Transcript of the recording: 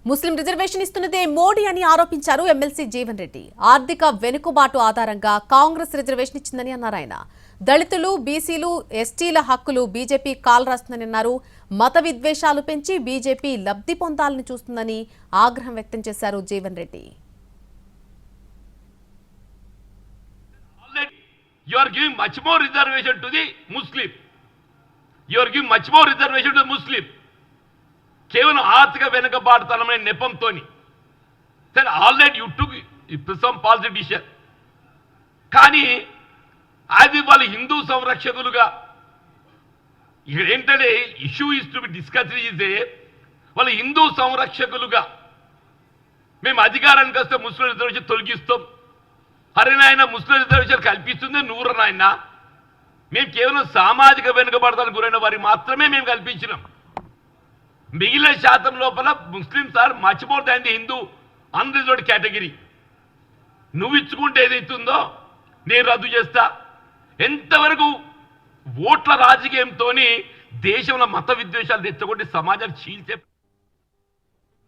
ముస్లిం reservation ఇస్తున్నదే Modi అని ఆరోపించారు MLC Jeevan Reddy. ఆర్థిక వెనుకబాటు ఆధారంగా కాంగ్రెస్ రిజర్వేషన్ ఇచ్చిందని అన్నారు ఆయన. దళితులు, బీసీలు, ఎస్టీల హక్కులు బీజేపీ కాలరాస్తుందని అన్నారు. మత విద్వేషాలు పెంచి బీజేపీ లబ్ధి పొందాలని చూస్తుందని ఆగ్రహం వ్యక్తం చేశారు Jeevan Reddy. You are giving much more reservation to the Muslim. You are giving much more reservation to the Muslim. కేవలం ఆర్థిక వెనుకబాటుతనమైన నెపంతో సరే already you took some positive decision. కానీ అది వాళ్ళ హిందూ సంరక్షకులుగా ఏంటంటే issue is to be discuss చేసే వాళ్ళ హిందూ సంరక్షకులుగా మేము అధికారానికి వస్తే ముస్లిం రిజర్వేషన్ తొలగిస్తాం. అరే నాయన ముస్లిం రిజర్వేషన్ కల్పిస్తుంది నూరు నాయన. మేము కేవలం సామాజిక వెనుకబడతానికి గురైన వారికి మాత్రమే మేము కల్పించినాం. మిగిలిన శాతం లోపల Muslims are much more than the Hindu unreserved category. నువ్వు ఇచ్చుకుంటే ఏదైతుందో నేను రద్దు చేస్తా. ఎంతవరకు ఓట్ల రాజకీయంతో దేశంలో మత విద్వేషాలు తెచ్చగొట్టి సమాజాన్ని చీల్చే